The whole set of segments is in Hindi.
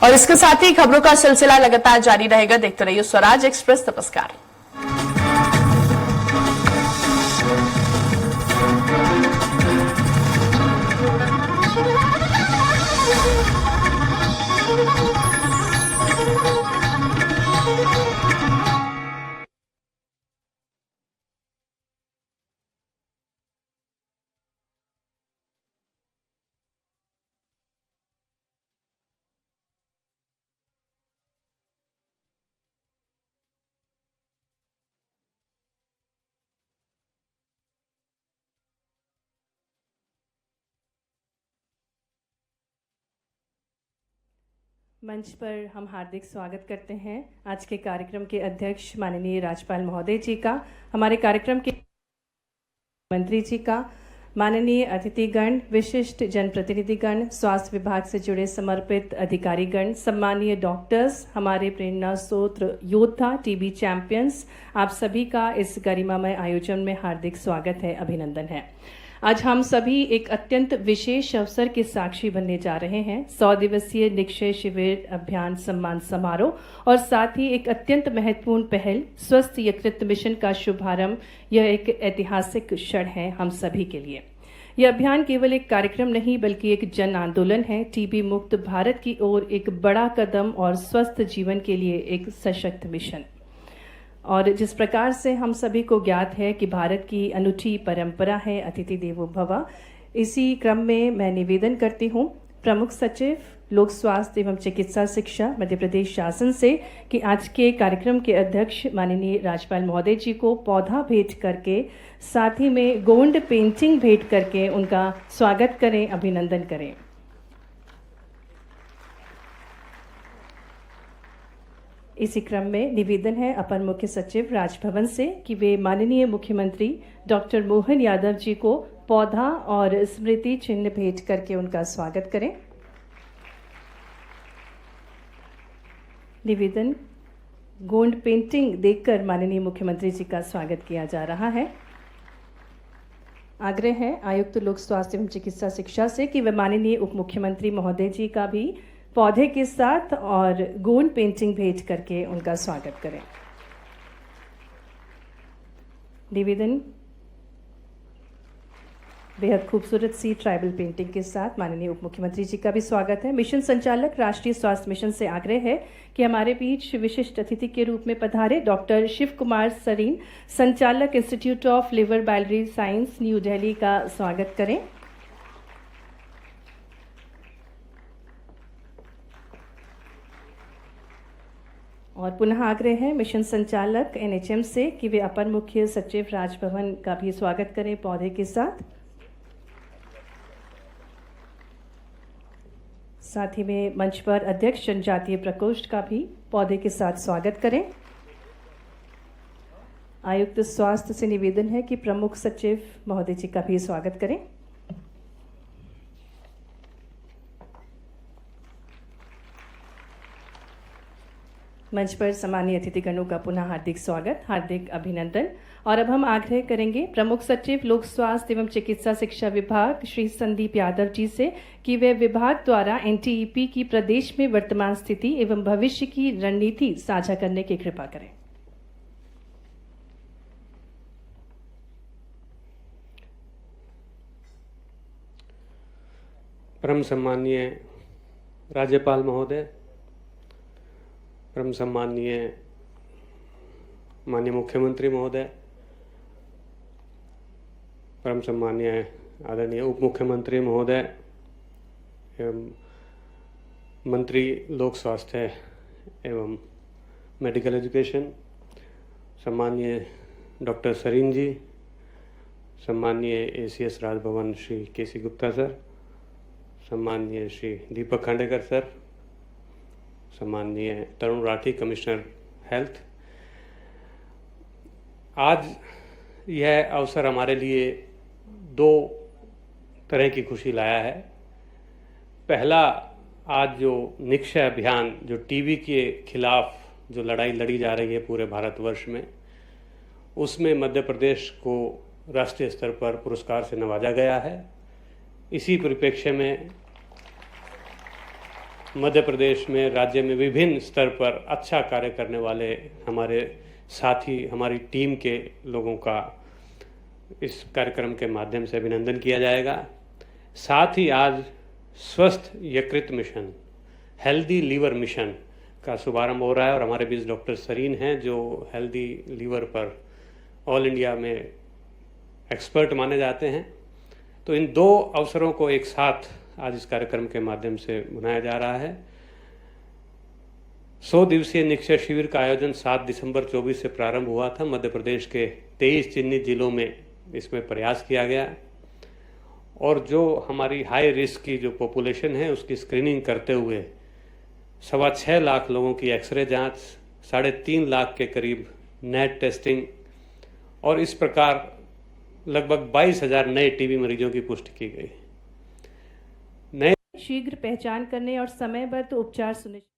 और इसके साथ ही खबरों का सिलसिला लगातार जारी रहेगा। देखते रहिए स्वराज एक्सप्रेस। नमस्कार। मंच पर हम हार्दिक स्वागत करते हैं आज के कार्यक्रम के अध्यक्ष माननीय राज्यपाल महोदय जी का, हमारे कार्यक्रम के मंत्री जी का, माननीय अतिथिगण, विशिष्ट जनप्रतिनिधिगण, स्वास्थ्य विभाग से जुड़े समर्पित अधिकारीगण, सम्मानीय डॉक्टर्स, हमारे प्रेरणा स्रोत योद्धा, टीबी चैंपियंस, आप सभी का इस गरिमामय आयोजन में हार्दिक स्वागत है, अभिनंदन है। आज हम सभी एक अत्यंत विशेष अवसर के साक्षी बनने जा रहे हैं। 100 दिवसीय निक्षय शिविर अभियान सम्मान समारोह और साथ ही एक अत्यंत महत्वपूर्ण पहल स्वस्थ यकृत मिशन का शुभारंभ। यह एक ऐतिहासिक क्षण है हम सभी के लिए। यह अभियान केवल एक कार्यक्रम नहीं बल्कि एक जन आंदोलन है। टीबी मुक्त भारत की ओर एक बड़ा कदम और स्वस्थ जीवन के लिए एक सशक्त मिशन। और जिस प्रकार से हम सभी को ज्ञात है कि भारत की अनूठी परंपरा है अतिथि देवो भव, इसी क्रम में मैं निवेदन करती हूँ प्रमुख सचिव लोक स्वास्थ्य एवं चिकित्सा शिक्षा मध्य प्रदेश शासन से कि आज के कार्यक्रम के अध्यक्ष माननीय राज्यपाल महोदय जी को पौधा भेंट करके, साथ ही में गोंड पेंटिंग भेंट करके उनका स्वागत करें, अभिनंदन करें। इसी क्रम में निवेदन है अपर मुख्य सचिव राजभवन से कि वे माननीय मुख्यमंत्री डॉक्टर मोहन यादव जी को पौधा और स्मृति चिन्ह भेंट करके उनका स्वागत करें। निवेदन, गोंड पेंटिंग देखकर माननीय मुख्यमंत्री जी का स्वागत किया जा रहा है। आग्रह है आयुक्त लोक स्वास्थ्य एवं चिकित्सा शिक्षा से कि वे माननीय उप मुख्यमंत्री महोदय जी का भी पौधे के साथ और गोंड पेंटिंग भेंट करके उनका स्वागत करें। निवेदन, बेहद खूबसूरत सी ट्राइबल पेंटिंग के साथ माननीय उप मुख्यमंत्री जी का भी स्वागत है। मिशन संचालक राष्ट्रीय स्वास्थ्य मिशन से आग्रह है कि हमारे बीच विशिष्ट अतिथि के रूप में पधारे डॉक्टर शिव कुमार सरीन, संचालक institute of liver biliary science new Delhi का स्वागत करें। और पुनः आग्रह है मिशन संचालक एनएचएम से कि वे अपर मुख्य सचिव राजभवन का भी स्वागत करें पौधे के साथ। साथ ही में मंच पर अध्यक्ष जनजातीय प्रकोष्ठ का भी पौधे के साथ स्वागत करें। आयुक्त स्वास्थ्य से निवेदन है कि प्रमुख सचिव महोदय जी का भी स्वागत करें। मंच पर सम्मानीय अतिथिगणों का पुनः हार्दिक स्वागत, हार्दिक अभिनंदन। और अब हम आग्रह करेंगे प्रमुख सचिव लोक स्वास्थ्य एवं चिकित्सा शिक्षा विभाग श्री संदीप यादव जी से कि वे विभाग द्वारा एनटीईपी की प्रदेश में वर्तमान स्थिति एवं भविष्य की रणनीति साझा करने की कृपा करें। परम सम्मानीय राज्यपाल महोदय, परम सम्मानीय माननीय मुख्यमंत्री महोदय, परम सम्मानीय आदरणीय उप मुख्यमंत्री महोदय एवं मंत्री लोक स्वास्थ्य एवं मेडिकल एजुकेशन, सम्मानीय डॉक्टर सरीन जी, सम्मानीय एसीएस राजभवन श्री केसी गुप्ता सर, सम्मानीय श्री दीपक खांडेकर सर, सम्मानीय तरुण राठी कमिश्नर हेल्थ। आज यह अवसर हमारे लिए दो तरह की खुशी लाया है। पहला, आज जो निक्षय अभियान, जो टीबी के खिलाफ जो लड़ाई लड़ी जा रही है पूरे भारतवर्ष में, उसमें मध्य प्रदेश को राष्ट्रीय स्तर पर पुरस्कार से नवाजा गया है। इसी परिप्रेक्ष्य में मध्य प्रदेश में, राज्य में विभिन्न स्तर पर अच्छा कार्य करने वाले हमारे साथी, हमारी टीम के लोगों का इस कार्यक्रम के माध्यम से अभिनंदन किया जाएगा। साथ ही आज स्वस्थ यकृत मिशन, हेल्दी लीवर मिशन का शुभारंभ हो रहा है और हमारे बीच डॉक्टर सरीन हैं जो हेल्दी लीवर पर ऑल इंडिया में एक्सपर्ट माने जाते हैं। तो इन दो अवसरों को एक साथ आज इस कार्यक्रम के माध्यम से मनाया जा रहा है। 100 दिवसीय निक्षय शिविर का आयोजन 7 दिसंबर 24 से प्रारंभ हुआ था। मध्य प्रदेश के 23 चिन्हित जिलों में इसमें प्रयास किया गया और जो हमारी हाई रिस्क की जो पॉपुलेशन है उसकी स्क्रीनिंग करते हुए 6.25 लाख लोगों की एक्सरे जांच, 3.5 लाख के करीब नेट टेस्टिंग और इस प्रकार लगभग 22,000 नए टीबी मरीजों की पुष्टि की गई। नए शीघ्र पहचान करने और समयबद्ध उपचार सुनिश्चित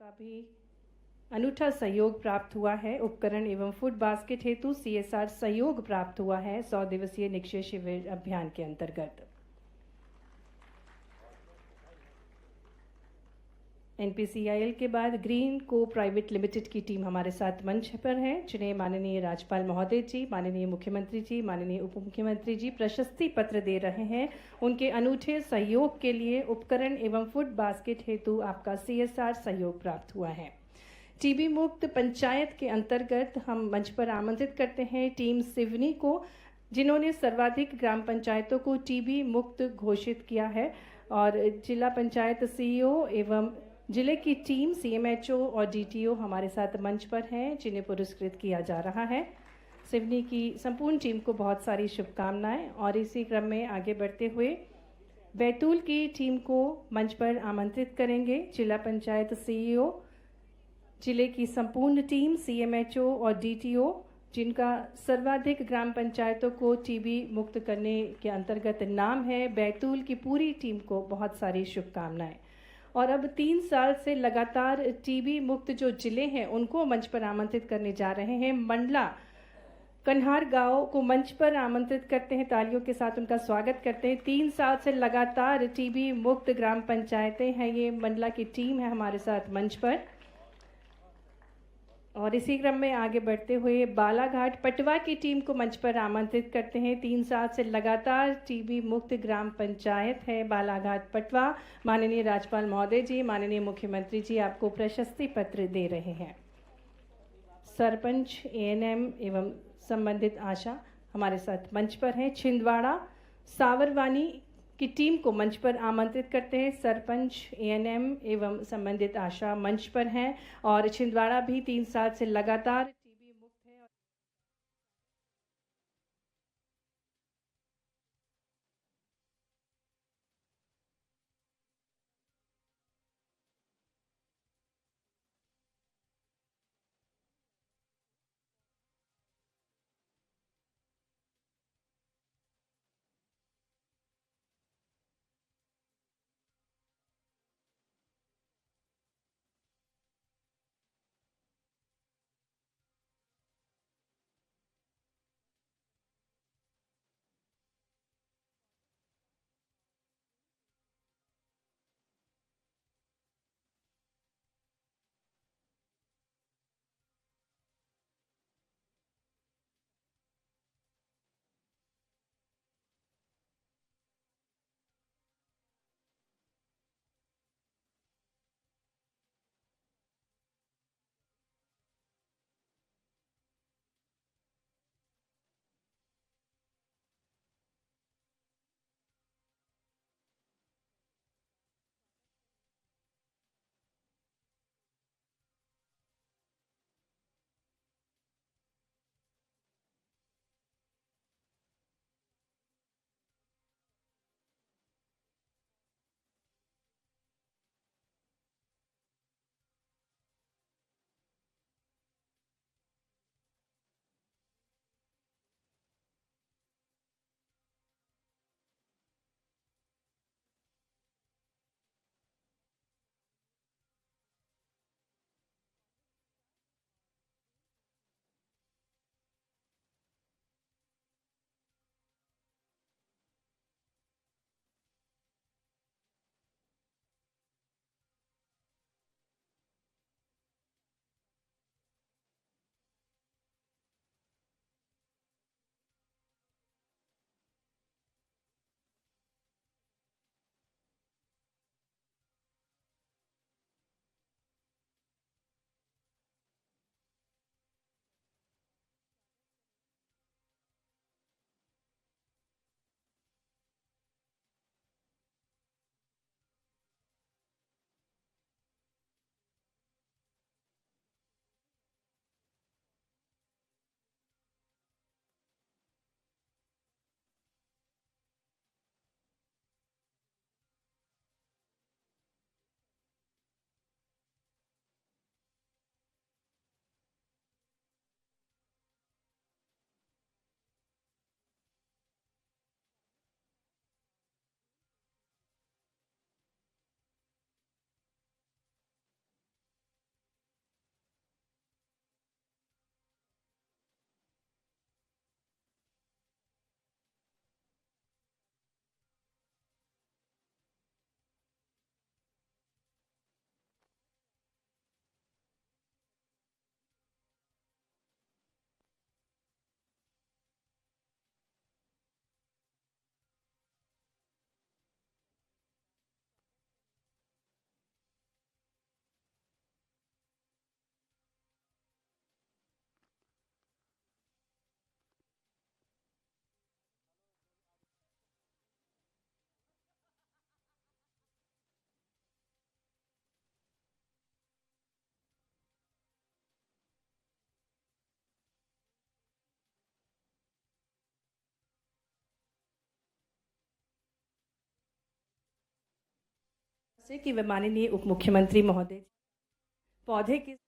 का भी अनूठा सहयोग प्राप्त हुआ है। उपकरण एवं फूड बास्केट हेतु CSR सहयोग प्राप्त हुआ है 100 दिवसीय निक्षय शिविर अभियान के अंतर्गत। NPCIL के बाद ग्रीन को प्राइवेट लिमिटेड की टीम हमारे साथ मंच पर है, जिन्हें माननीय राज्यपाल महोदय जी, माननीय मुख्यमंत्री जी, माननीय उप मुख्यमंत्री जी प्रशस्ति पत्र दे रहे हैं। उनके अनूठे सहयोग के लिए उपकरण एवं फूड बास्केट हेतु आपका CSR सहयोग प्राप्त हुआ है। टीबी मुक्त पंचायत के अंतर्गत हम मंच पर आमंत्रित करते हैं टीम सिवनी को, जिन्होंने सर्वाधिक ग्राम पंचायतों को टीबी मुक्त घोषित किया है, और जिला पंचायत CEO एवं जिले की टीम CMHO और DTO हमारे साथ मंच पर हैं, जिन्हें पुरस्कृत किया जा रहा है। सिवनी की संपूर्ण टीम को बहुत सारी शुभकामनाएं। और इसी क्रम में आगे बढ़ते हुए बैतूल की टीम को मंच पर आमंत्रित करेंगे। जिला पंचायत CEO, जिले की संपूर्ण टीम CMHO और DTO, जिनका सर्वाधिक ग्राम पंचायतों को टीबी मुक्त करने के अंतर्गत नाम है, बैतूल की पूरी टीम को बहुत सारी शुभकामनाएं। और अब 3 साल से लगातार टीबी मुक्त जो जिले हैं उनको मंच पर आमंत्रित करने जा रहे हैं। मंडला कन्हार गांव को मंच पर आमंत्रित करते हैं, तालियों के साथ उनका स्वागत करते हैं। 3 साल से लगातार टीबी मुक्त ग्राम पंचायतें हैं, ये मंडला की टीम है हमारे साथ मंच पर। और इसी क्रम में आगे बढ़ते हुए बालाघाट पटवा की टीम को मंच पर आमंत्रित करते हैं। 3 साल से लगातार टीबी मुक्त ग्राम पंचायत है बालाघाट पटवा। माननीय राज्यपाल महोदय जी, माननीय मुख्यमंत्री जी आपको प्रशस्ति पत्र दे रहे हैं। सरपंच ANM एवं संबंधित आशा हमारे साथ मंच पर हैं। छिंदवाड़ा सावरवानी की टीम को मंच पर आमंत्रित करते हैं। सरपंच ANM एवं संबंधित आशा मंच पर हैं, और छिंदवाड़ा भी 3 साल से लगातार टीबी मुक्त है। से कि वे माननीय उप मुख्यमंत्री महोदय पौधे की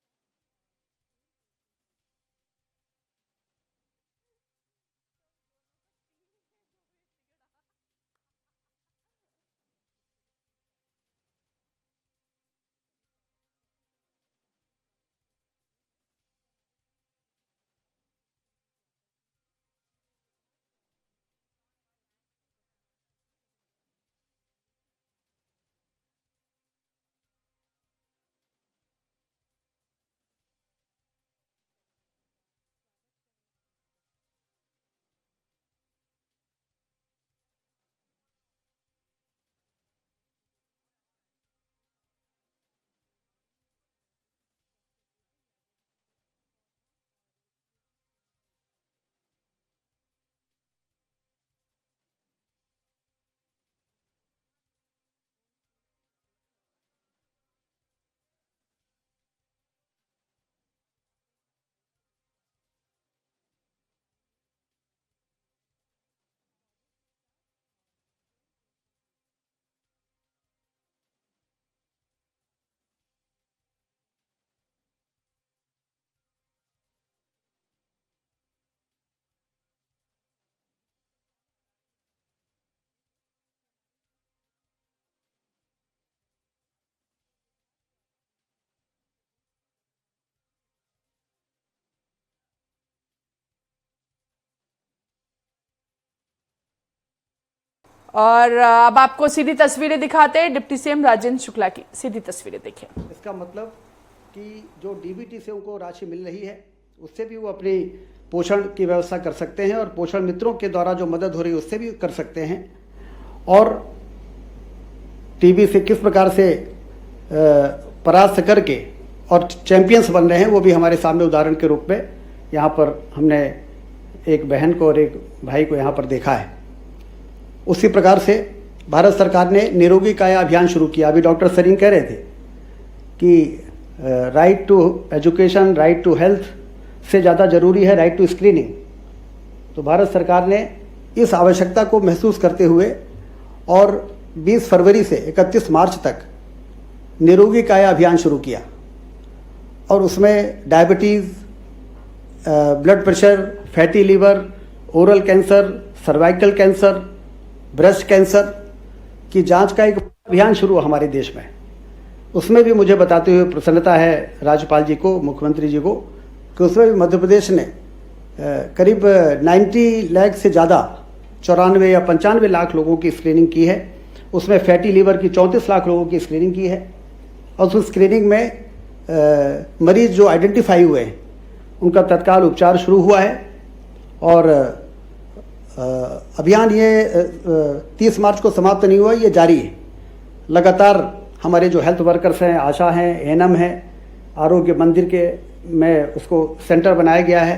और अब आपको सीधी तस्वीरें दिखाते हैं डिप्टी सीएम राजेंद्र शुक्ला की। सीधी तस्वीरें देखिए। इसका मतलब कि जो डीबीटी से उनको राशि मिल रही है उससे भी वो अपनी पोषण की व्यवस्था कर सकते हैं और पोषण मित्रों के द्वारा जो मदद हो रही है उससे भी कर सकते हैं। और टीबी से किस प्रकार से परास्त करके और चैंपियंस बन रहे हैं वो भी हमारे सामने उदाहरण के रूप में यहाँ पर हमने एक बहन को और एक भाई को यहाँ पर देखा है। उसी प्रकार से भारत सरकार ने निरोगी काया अभियान शुरू किया। अभी डॉक्टर सरीन कह रहे थे कि right to education, right to health से ज़्यादा ज़रूरी है राइट टू स्क्रीनिंग। तो भारत सरकार ने इस आवश्यकता को महसूस करते हुए और 20 फरवरी से 31 मार्च तक निरोगी काया अभियान शुरू किया और उसमें diabetes, blood pressure, fatty liver, oral cancer, cervical cancer, breast cancer की जांच का एक अभियान शुरू हुआ हमारे देश में। उसमें भी मुझे बताते हुए प्रसन्नता है राज्यपाल जी को, मुख्यमंत्री जी को, कि उसमें भी मध्य प्रदेश ने करीब 90 लाख से ज़्यादा 94 या 95 लाख लोगों की स्क्रीनिंग की है। उसमें फैटी लीवर की 34 लाख लोगों की स्क्रीनिंग की है और उस स्क्रीनिंग में मरीज जो आइडेंटिफाई हुए हैं उनका तत्काल उपचार शुरू हुआ है। और अभियान ये 30 मार्च को समाप्त नहीं हुआ, ये जारी है। लगातार हमारे जो हेल्थ वर्कर्स हैं, आशा हैं, एएनएम हैं, आरोग्य मंदिर के में उसको सेंटर बनाया गया है,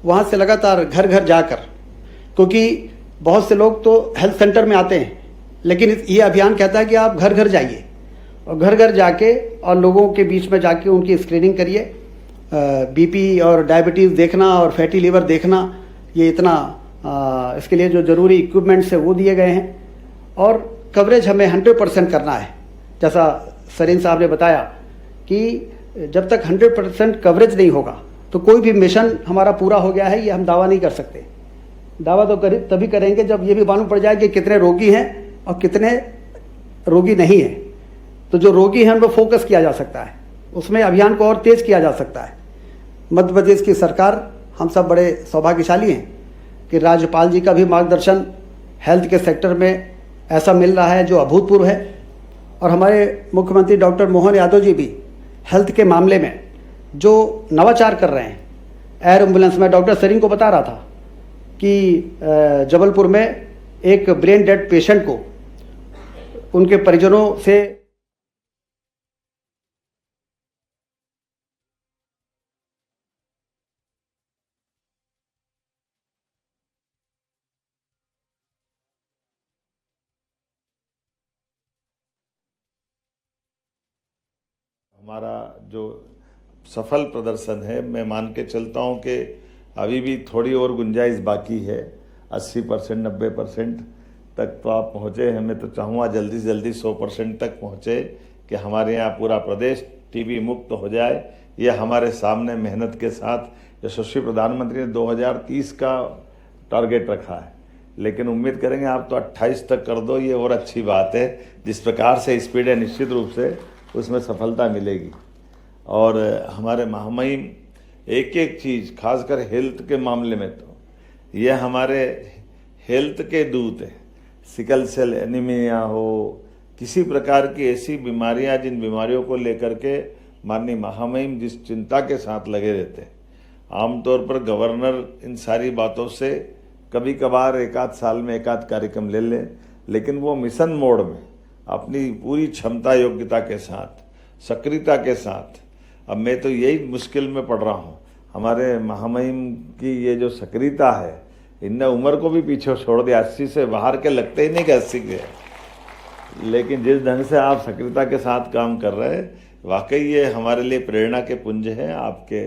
वहाँ से लगातार घर घर जाकर, क्योंकि बहुत से लोग तो हेल्थ सेंटर में आते हैं लेकिन ये अभियान कहता है कि आप घर घर जाइए और घर घर जाके और लोगों के बीच में जाके उनकी स्क्रीनिंग करिए। बीपी और डायबिटीज़ देखना और फैटी लीवर देखना, ये इतना इसके लिए जो ज़रूरी इक्विपमेंट्स है वो दिए गए हैं। और कवरेज हमें 100% करना है। जैसा सरीन साहब ने बताया कि जब तक 100% कवरेज नहीं होगा तो कोई भी मिशन हमारा पूरा हो गया है ये हम दावा नहीं कर सकते। दावा तो तभी करेंगे जब ये भी मालूम पड़ जाए कि कितने रोगी हैं और कितने रोगी नहीं हैं। तो जो रोगी हैं उन पर फोकस किया जा सकता है, उसमें अभियान को और तेज़ किया जा सकता है। मध्य प्रदेश की सरकार, हम सब बड़े सौभाग्यशाली हैं कि राज्यपाल जी का भी मार्गदर्शन हेल्थ के सेक्टर में ऐसा मिल रहा है जो अभूतपूर्व है। और हमारे मुख्यमंत्री डॉक्टर मोहन यादव जी भी हेल्थ के मामले में जो नवाचार कर रहे हैं। एयर एम्बुलेंस में डॉक्टर सरीन को बता रहा था कि जबलपुर में एक ब्रेन डेड पेशेंट को उनके परिजनों से हमारा जो सफल प्रदर्शन है, मैं मान के चलता हूं कि अभी भी थोड़ी और गुंजाइश बाकी है। 80%, 90% तक तो आप पहुँचे हैं। मैं तो चाहूँगा जल्दी से जल्दी 100% तक पहुँचे कि हमारे यहाँ पूरा प्रदेश टीबी मुक्त हो जाए। ये हमारे सामने मेहनत के साथ यशस्वी प्रधानमंत्री ने 2030 का टारगेट रखा है, लेकिन उम्मीद करेंगे आप तो 28 तक कर दो, ये और अच्छी बात है। जिस प्रकार से स्पीड है निश्चित रूप से उसमें सफलता मिलेगी। और हमारे महामहिम एक एक चीज़ खासकर हेल्थ के मामले में तो ये हमारे हेल्थ के दूत हैं। सिकल सेल एनीमिया हो, किसी प्रकार की ऐसी बीमारियां जिन बीमारियों को लेकर के माननीय महामहिम जिस चिंता के साथ लगे रहते हैं। आमतौर पर गवर्नर इन सारी बातों से कभी कभार एक आध साल में एक आध कार्यक्रम ले लें, लेकिन वो मिशन मोड में अपनी पूरी क्षमता योग्यता के साथ सक्रियता के साथ, अब मैं तो यही मुश्किल में पड़ रहा हूँ। हमारे महामहिम की ये जो सक्रियता है, इनने उम्र को भी पीछे छोड़ दिया। 80 से बाहर के लगते ही नहीं कि 80 के, लेकिन जिस ढंग से आप सक्रियता के साथ काम कर रहे हैं, वाकई ये हमारे लिए प्रेरणा के पुंज हैं। आपके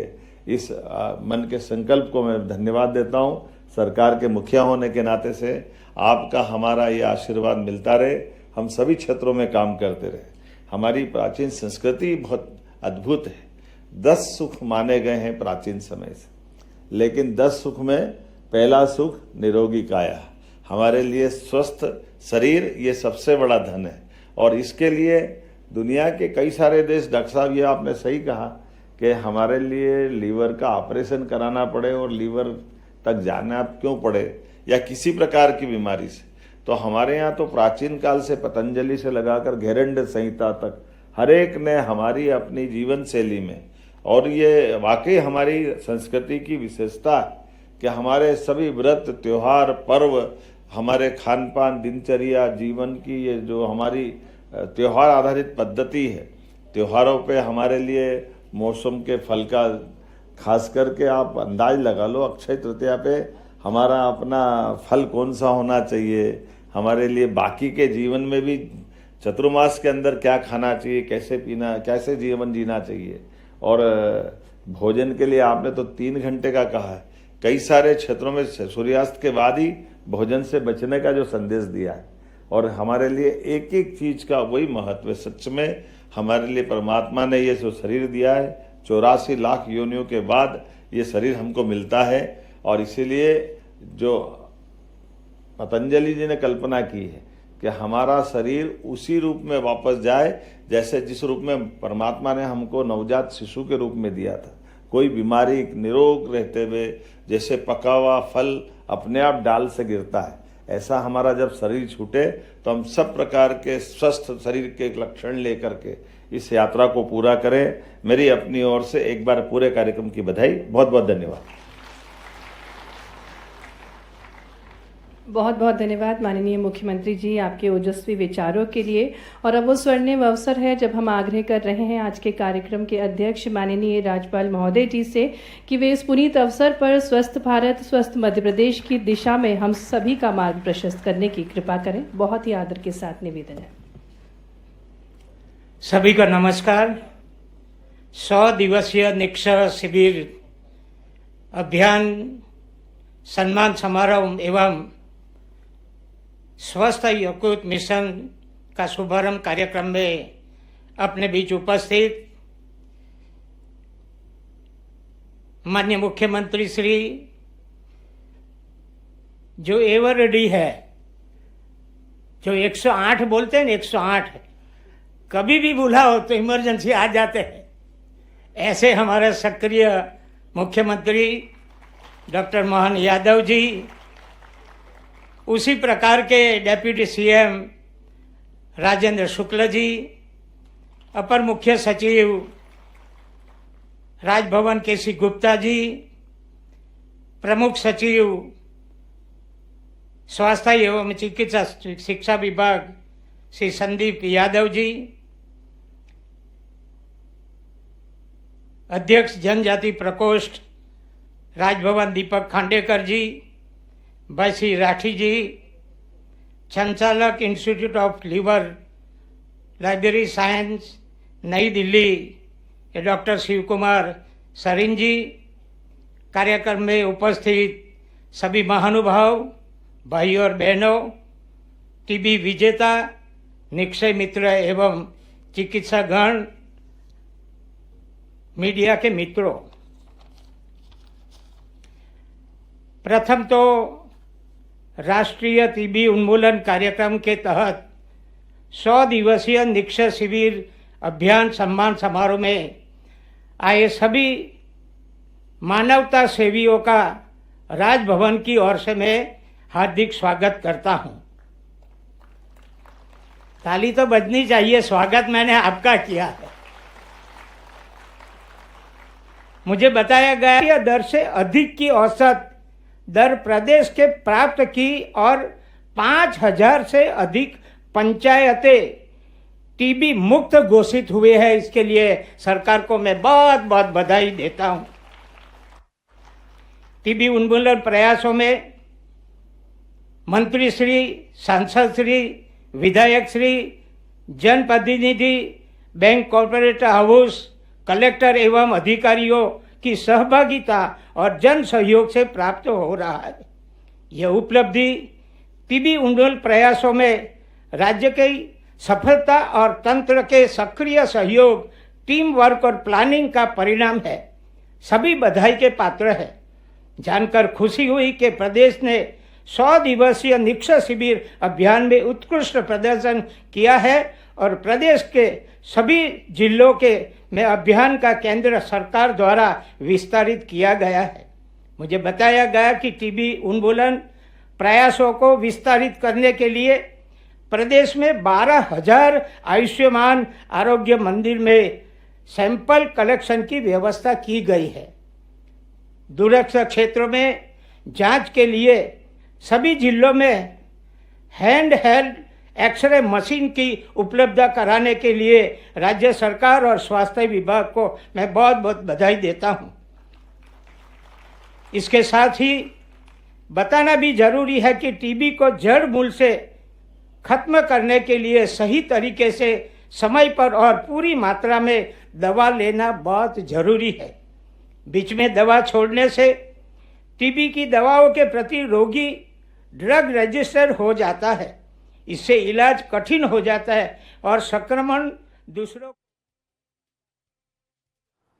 इस मन के संकल्प को मैं धन्यवाद देता हूँ। सरकार के मुखिया होने के नाते से आपका हमारा ये आशीर्वाद मिलता रहे, हम सभी क्षेत्रों में काम करते रहे। हमारी प्राचीन संस्कृति बहुत अद्भुत है। 10 सुख माने गए हैं प्राचीन समय से, लेकिन 10 सुख में पहला सुख निरोगी काया। हमारे लिए स्वस्थ शरीर ये सबसे बड़ा धन है, और इसके लिए दुनिया के कई सारे देश, डॉक्टर साहब ये आपने सही कहा कि हमारे लिए लीवर का ऑपरेशन कराना पड़े और लीवर तक जाना क्यों पड़े, या किसी प्रकार की बीमारी से, तो हमारे यहाँ तो प्राचीन काल से पतंजलि से लगाकर घेरंड संहिता तक हर एक ने हमारी अपनी जीवन शैली में, और ये वाकई हमारी संस्कृति की विशेषता है कि हमारे सभी व्रत त्योहार पर्व, हमारे खान पान दिनचर्या जीवन की ये जो हमारी त्योहार आधारित पद्धति है, त्योहारों पे हमारे लिए मौसम के फल का खास करके आप अंदाज लगा लो, अक्षय तृतीया पे हमारा अपना फल कौन सा होना चाहिए, हमारे लिए बाकी के जीवन में भी चतुर्मास के अंदर क्या खाना चाहिए, कैसे पीना, कैसे जीवन जीना चाहिए। और भोजन के लिए आपने तो 3 घंटे का कहा है, कई सारे क्षेत्रों में सूर्यास्त के बाद ही भोजन से बचने का जो संदेश दिया है, और हमारे लिए एक एक चीज का वही महत्व है। सच में हमारे लिए परमात्मा ने ये जो शरीर दिया है, 84 लाख योनियों के बाद ये शरीर हमको मिलता है, और इसीलिए जो पतंजलि जी ने कल्पना की है कि हमारा शरीर उसी रूप में वापस जाए जैसे जिस रूप में परमात्मा ने हमको नवजात शिशु के रूप में दिया था। कोई बीमारी निरोग रहते हुए जैसे पका हुआ फल अपने आप डाल से गिरता है, ऐसा हमारा जब शरीर छूटे तो हम सब प्रकार के स्वस्थ शरीर के लक्षण लेकर के इस यात्रा को पूरा करें। मेरी अपनी ओर से एक बार पूरे कार्यक्रम की बधाई। बहुत बहुत धन्यवाद। बहुत बहुत धन्यवाद माननीय मुख्यमंत्री जी आपके ओजस्वी विचारों के लिए। और अब वो स्वर्णिम अवसर है जब हम आग्रह कर रहे हैं आज के कार्यक्रम के अध्यक्ष माननीय राज्यपाल महोदय जी से कि वे इस पुनीत अवसर पर स्वस्थ भारत स्वस्थ मध्य प्रदेश की दिशा में हम सभी का मार्ग प्रशस्त करने की कृपा करें। बहुत ही आदर के साथ निवेदन है। सभी को नमस्कार। 100 दिवसीय निक्षय शिविर अभियान सम्मान समारोह एवं स्वस्थ यकृत मिशन का शुभारंभ कार्यक्रम में अपने बीच उपस्थित माननीय मुख्यमंत्री श्री जो एवर रेडी है, जो 108 बोलते हैं ना, 108 कभी भी भूला हो तो इमरजेंसी आ जाते हैं, ऐसे हमारे सक्रिय मुख्यमंत्री डॉक्टर मोहन यादव जी, उसी प्रकार के डेप्यूटी सीएम राजेंद्र शुक्ल जी, अपर मुख्य सचिव राजभवन केसी गुप्ता जी, प्रमुख सचिव स्वास्थ्य एवं चिकित्सा शिक्षा विभाग श्री संदीप यादव जी, अध्यक्ष जनजाति प्रकोष्ठ राजभवन दीपक खांडेकर जी, बासी राठी जी, संचालक institute of liver library science नई दिल्ली के डॉक्टर शिव कुमार सरीन जी, कार्यक्रम में उपस्थित सभी महानुभाव भाई और बहनों, टीबी विजेता, निक्षय मित्र एवं चिकित्सागण, मीडिया के मित्रों, प्रथम तो राष्ट्रीय टीबी उन्मूलन कार्यक्रम के तहत 100 दिवसीय निक्षय शिविर अभियान सम्मान समारोह में आए सभी मानवता सेवियों का राजभवन की ओर से मैं हार्दिक स्वागत करता हूं। ताली तो बजनी चाहिए, स्वागत मैंने आपका किया है। मुझे बताया गया कि दर से अधिक की औसत दर प्रदेश के प्राप्त की और 5000 से अधिक पंचायतें टीबी मुक्त घोषित हुए हैं। इसके लिए सरकार को मैं बहुत बहुत बधाई देता हूं। टीबी उन्मूलन प्रयासों में मंत्री श्री, सांसद श्री, विधायक श्री, जनप्रतिनिधि, बैंक कॉर्पोरेट हाउस, कलेक्टर एवं अधिकारियों की सहभागिता और जन सहयोग से प्राप्त हो रहा है। यह उपलब्धि टीबी उन्मूलन प्रयासों में राज्य की सफलता और तंत्र के सक्रिय सहयोग, टीम वर्क और प्लानिंग का परिणाम है। सभी बधाई के पात्र हैं। जानकर खुशी हुई कि प्रदेश ने 100 दिवसीय निक्षय शिविर अभियान में उत्कृष्ट प्रदर्शन किया है और प्रदेश के सभी जिलों के में अभियान का केंद्र सरकार द्वारा विस्तारित किया गया है। मुझे बताया गया कि टीबी उन्मूलन प्रयासों को विस्तारित करने के लिए प्रदेश में 12,000 आयुष्मान आरोग्य मंदिर में सैंपल कलेक्शन की व्यवस्था की गई है। दूरस्थ क्षेत्रों में जांच के लिए सभी जिलों में हैंड हेल्ड एक्सरे मशीन की उपलब्धता कराने के लिए राज्य सरकार और स्वास्थ्य विभाग को मैं बहुत बहुत बधाई देता हूं। इसके साथ ही बताना भी जरूरी है कि टीबी को जड़ मूल से खत्म करने के लिए सही तरीके से समय पर और पूरी मात्रा में दवा लेना बहुत जरूरी है। बीच में दवा छोड़ने से टीबी की दवाओं के प्रति रोगी ड्रग रजिस्टर हो जाता है। इससे इलाज कठिन हो जाता है और संक्रमण दूसरों